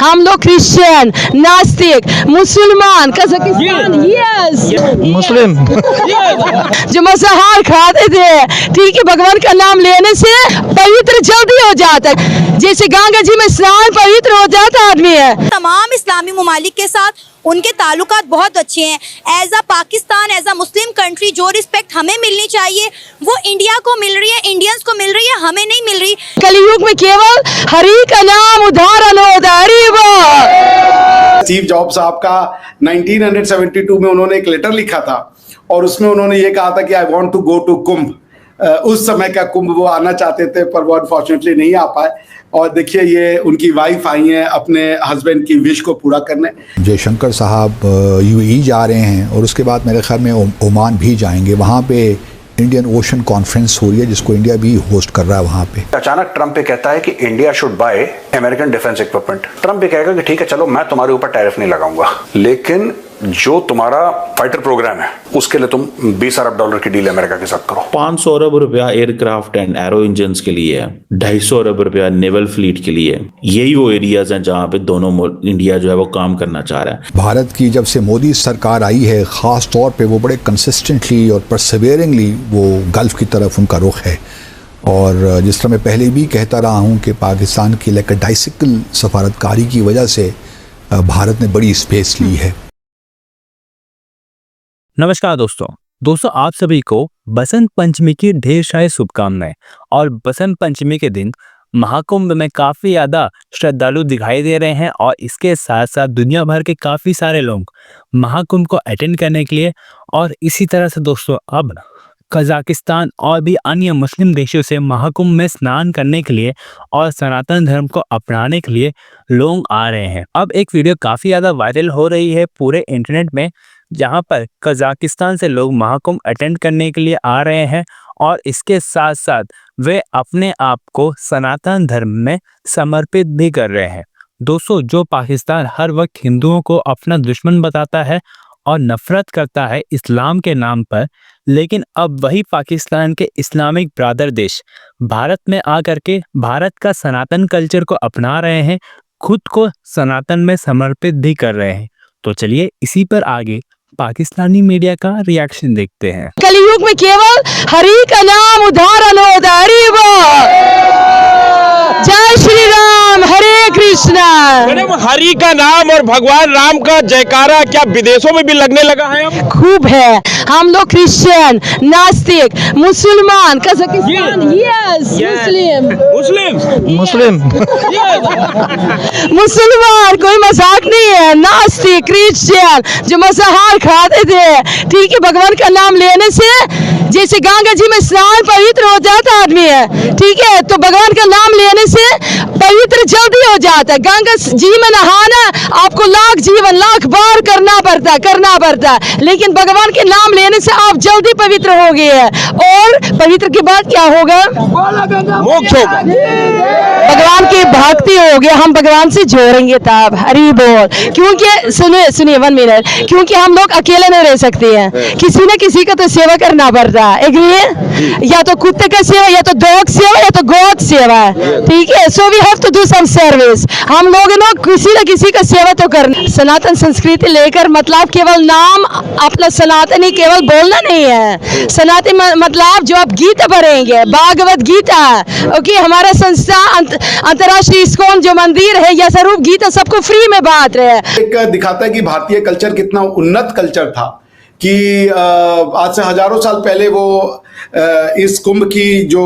हम लोग क्रिश्चियन, नास्तिक, मुसलमान, कजाकिस्तान, यस मुस्लिम जो मांसाहार खाते थे, ठीक है, भगवान का नाम लेने से पवित्र जल्दी हो जाता है, जैसे गंगा जी में स्नान पवित्र हो जाता आदमी है। तमाम इस्लामी ममालिक के साथ उनके ताल्लुकात बहुत अच्छे हैं। As a Pakistan, as a Muslim country, जो रिस्पेक्ट हमें मिलनी चाहिए वो इंडिया को मिल रही है, इंडियंस को मिल रही है, हमें नहीं मिल रही। कलयुग में केवल हरि का नाम उदाहरण होता है। स्टीव जॉब्स साहब का 1972 में उन्होंने एक लेटर लिखा था और उसमें उन्होंने ये कहा था कि I want to go to Kumbh. उस समय का कुंभ वो आना चाहते थे पर वो अनफॉर्चुनेटली नहीं आ पाए। और देखिए ये उनकी वाइफ आई हैं अपने हस्बैंड की विश को पूरा करने। जयशंकर साहब यूएई जा रहे हैं और उसके बाद मेरे ख्याल में ओमान भी जाएंगे। वहाँ पे इंडियन ओशन कॉन्फ्रेंस हो रही है जिसको इंडिया भी होस्ट कर रहा है वहाँ पे। अचानक ट्रंप ये कहता है कि India should buy American defence equipment. Trump ये कहेगा कि ठीक है चलो मैं तुम्हारे ऊपर टैरिफ नहीं लगाऊंगा, लेकिन जो तुम्हारा फाइटर प्रोग्राम है उसके लिए तुम 20 अरब डॉलर की डील अमेरिका के साथ करो। 500 अरब रुपया एयरक्राफ्ट एंड एरो इंजन के लिए है, 250 अरब रुपया नेवल फ्लीट के लिए। यही वो एरियाज हैं जहां पे दोनों इंडिया जो है वो काम करना चाह रहा है। भारत की जब से मोदी सरकार आई है ख़ास तौर पे वो बड़े कंसिस्टेंटली और परसिवियरिंगली वो गल्फ़ की तरफ उनका रुख है। और जिस तरह मैं पहले भी कहता रहा हूँ कि पाकिस्तान की लैकडाइसिकल सफारतकारी की वजह से भारत ने बड़ी स्पेस ली है। नमस्कार दोस्तों आप सभी को बसंत पंचमी की ढेर सारी शुभकामनाएं। और बसंत पंचमी के दिन महाकुंभ में काफ़ी ज़्यादा श्रद्धालु दिखाई दे रहे हैं और इसके साथ साथ दुनिया भर के काफ़ी सारे लोग महाकुंभ को अटेंड करने के लिए और इसी तरह से दोस्तों अब कजाकिस्तान और भी अन्य मुस्लिम देशों से महाकुंभ में स्नान करने के लिए और सनातन धर्म को अपनाने के लिए लोग आ रहे हैं। अब एक वीडियो काफ़ी ज़्यादा वायरल हो रही है पूरे इंटरनेट में जहां पर कजाकिस्तान से लोग महाकुंभ अटेंड करने के लिए आ रहे हैं और इसके साथ साथ वे अपने आप को सनातन धर्म में समर्पित भी कर रहे हैं। दोस्तों जो पाकिस्तान हर वक्त हिंदुओं को अपना दुश्मन बताता है और नफरत करता है इस्लाम के नाम पर, लेकिन अब वही पाकिस्तान के इस्लामिक ब्रादर देश भारत में आकर के भारत का सनातन कल्चर को अपना रहे हैं, खुद को सनातन में समर्पित भी कर रहे हैं। तो चलिए इसी पर आगे पाकिस्तानी मीडिया का रिएक्शन देखते हैं। कलयुग में केवल हरि का नाम उदाहरण होता है। जय श्री राम, हरे कृष्णा। मैडम हरि का नाम और भगवान राम का जयकारा क्या विदेशों में भी लगने लगा है अब? खूब है। हम लोग क्रिश्चियन, नास्तिक, मुसलमान, कजाकिस्तान, यस मुस्लिम मुसलमान कोई मजाक नहीं है। नास्तिक, क्रिश्चियन जो मांसाहार खाते थे, ठीक है, भगवान का नाम लेने से जैसे गंगा जी में स्नान पवित्र हो जाता आदमी है, ठीक है, तो भगवान का नाम लेने से पवित्र जल्दी हो जाता है। गंगा जी में नहाना आपको लाख बार करना पड़ता है, लेकिन भगवान के नाम लेने से आप जल्दी पवित्र हो गए हैं। और पवित्र के बाद क्या होगा? मोक्ष होगा। भगवान की भक्ति हो गया, हम भगवान से जोड़ेंगे तब। हरि बोल। क्योंकि सुनिए 1 मिनट, क्योंकि हम लोग अकेले नहीं रह सकते हैं, किसी न किसी का तो सेवा करना पड़ता है। एग्री? या तो कुत्ते का सेवा, या तो डॉग सेवा, या तो गॉड सेवा, ठीक है। So we have to do some service. हम लोग ना किसी न किसी का सेवा तो करना। सनातन संस्कृति लेकर मतलब केवल नाम अपना सनातनी केवल बोलना नहीं है। सनातन मतलब जो आप गीता पढ़ेंगे, भागवत गीता, ओके, हमारा संस्था अंतर्राष्ट्रीय इस्कॉन जो मंदिर है या स्वरूप गीता सबको फ्री में बांट रहे हैं। एक दिखाता है कि भारतीय कल्चर कितना उन्नत कल्चर था कि आज से हजारों साल पहले वो इस कुंभ की जो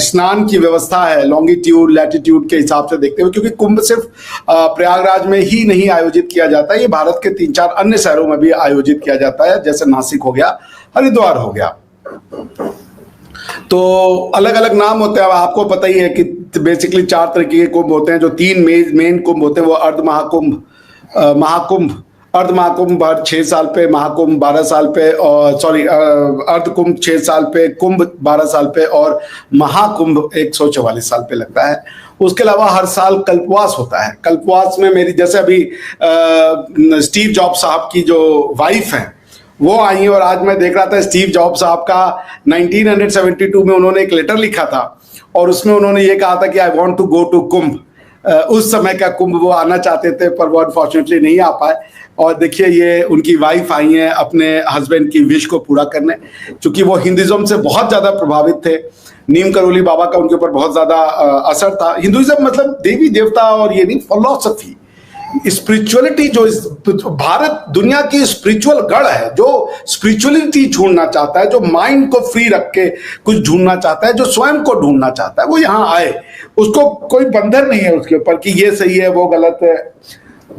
स्नान की व्यवस्था है लॉन्गिट्यूड लैटिट्यूड के हिसाब से देखते हुए, क्योंकि कुंभ सिर्फ प्रयागराज में ही नहीं आयोजित किया जाता है, ये भारत के 3-4 अन्य शहरों में भी आयोजित किया जाता है, जैसे नासिक हो गया, हरिद्वार हो गया। तो अलग अलग नाम होते हैं। आपको पता ही है कि बेसिकली 4 तरीके के कुंभ होते हैं। जो 3 मेन कुंभ होते हैं वो अर्ध महाकुंभ, अर्ध महाकुंभ 6 साल पे, महाकुंभ 12 साल पे, और अर्ध कुंभ 6 साल पे, कुंभ 12 साल पे और महाकुंभ 144 साल पे लगता है। उसके अलावा हर साल कल्पवास होता है। कल्पवास में मेरी जैसे अभी स्टीव जॉब्स साहब की जो वाइफ है वो आई और आज मैं देख रहा था स्टीव जॉब्स साहब का 1972 में उन्होंने एक लेटर लिखा था और उसमें उन्होंने ये कहा था कि I want to go to Kumbh. उस समय का कुंभ वो आना चाहते थे, पर वो अनफॉर्चुनेटली नहीं आ पाए। और देखिए ये उनकी वाइफ आई हैं अपने हस्बैंड की विश को पूरा करने, क्योंकि वो हिंदुइज्म से बहुत ज़्यादा प्रभावित थे। नीम करोली बाबा का उनके ऊपर बहुत ज़्यादा असर था। हिंदुइज्म मतलब देवी देवता और ये नहीं, फिलॉसफी, स्पिरिचुअलिटी। जो भारत दुनिया की स्पिरिचुअल गढ़ है, जो स्पिरिचुअलिटी ढूंढना चाहता है, जो माइंड को फ्री रख के कुछ ढूंढना चाहता है, जो स्वयं को ढूंढना चाहता है, वो यहाँ आए। उसको कोई बंधन नहीं है उसके ऊपर कि ये सही है वो गलत है।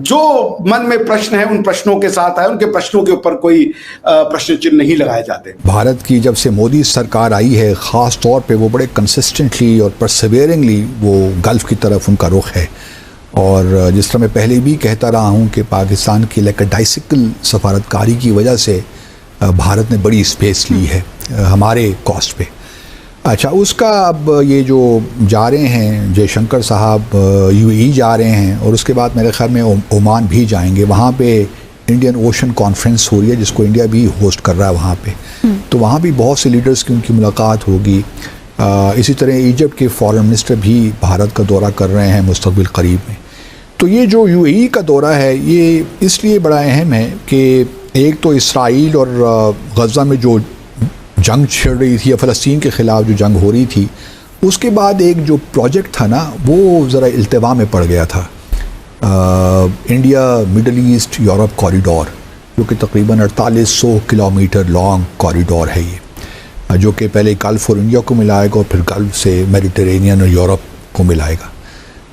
जो मन में प्रश्न है उन प्रश्नों के साथ आए, उनके प्रश्नों के ऊपर कोई प्रश्न चिन्ह नहीं लगाए जाते। भारत की जब से मोदी सरकार आई है, ख़ास तौर पे वो बड़े कंसिस्टेंटली और परसिवियरिंगली वो गल्फ़ की तरफ उनका रुख है। और जिस तरह मैं पहले भी कहता रहा हूँ कि पाकिस्तान की लैकडाइसिकल सफारतकारी की वजह से भारत ने बड़ी स्पेस ली है हमारे कॉस्ट पे। अच्छा, उसका अब ये जो जा रहे हैं जयशंकर साहब यूएई जा रहे हैं और उसके बाद मेरे ख्याल में ओमान भी जाएंगे। वहाँ पे इंडियन ओशन कॉन्फ्रेंस हो रही है जिसको इंडिया भी होस्ट कर रहा है वहाँ पे। तो वहाँ भी बहुत से लीडर्स की उनकी मुलाकात होगी। इसी तरह इजिप्ट के फॉरेन मिनिस्टर भी भारत का दौरा कर रहे हैं मुस्तक़बिल करीब में। तो ये जो यूएई का दौरा है ये इसलिए बड़ा अहम है कि एक तो इसराइल और गज़ा में जो जंग छिड़ रही थी या फ़लस्तीन के ख़िलाफ़ जो जंग हो रही थी, उसके बाद एक जो प्रोजेक्ट था ना वो ज़रा इल्तिवा में पड़ गया था। India middle east Europe corridor, जो कि तकरीबन 4800 किलोमीटर लॉन्ग कॉरिडोर है ये, जो कि पहले गल्फ़ और इंडिया को मिलाएगा और फिर गल्फ़ से मेडिटेरेनियन और यूरोप को मिलाएगा।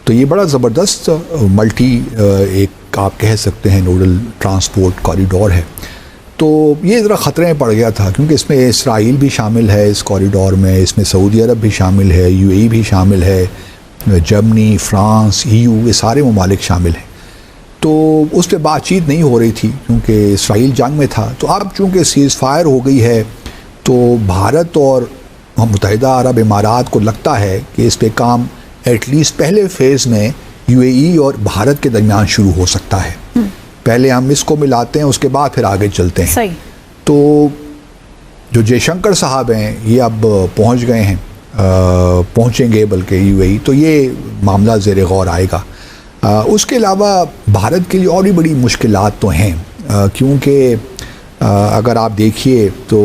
तो ये बड़ा ज़बरदस्त मल्टी एक आप कह सकते हैं नोडल ट्रांसपोर्ट कॉरिडोर है। तो ये ज़रा ख़तरे में पड़ गया था क्योंकि इसमें इसराइल भी शामिल है इस कॉरिडोर में, इसमें सऊदी अरब भी शामिल है, यूएई भी शामिल है, जर्मनी, फ्रांस, ईयू, ये सारे ममालिक शामिल हैं। तो उस पर बातचीत नहीं हो रही थी क्योंकि इसराइल जंग में था। तो अब चूँकि सीज़ फायर हो गई है तो भारत और मुत्तहिदा अरब इमारात को लगता है कि इस पर काम एटलीस्ट पहले फ़ेज़ में यूएई और भारत के दरमियान शुरू हो सकता है। पहले हम इसको मिलाते हैं, उसके बाद फिर आगे चलते हैं। सही। तो जो जयशंकर साहब हैं ये अब पहुंच गए हैं, पहुंचेंगे बल्कि यूएई, तो ये मामला ज़ेर गौर आएगा। उसके अलावा भारत के लिए और भी बड़ी मुश्किलात तो हैं क्योंकि अगर आप देखिए तो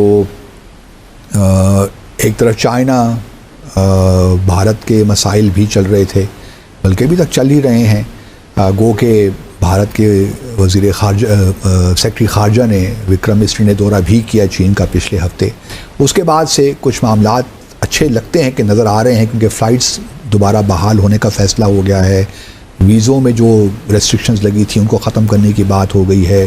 एक तरफ चाइना, भारत के मसाइल भी चल रहे थे, बल्कि अभी तक चल ही रहे हैं। गो के भारत के वज़ीर ख़ारजा सेक्रेटरी ख़ारजा ने विक्रम मिस्री ने दौरा भी किया चीन का पिछले हफ्ते। उसके बाद से कुछ मामलात अच्छे लगते हैं कि नज़र आ रहे हैं क्योंकि फ़्लाइट्स दोबारा बहाल होने का फ़ैसला हो गया है। वीज़ों में जो रेस्ट्रिक्शंस लगी थी उनको ख़त्म करने की बात हो गई है।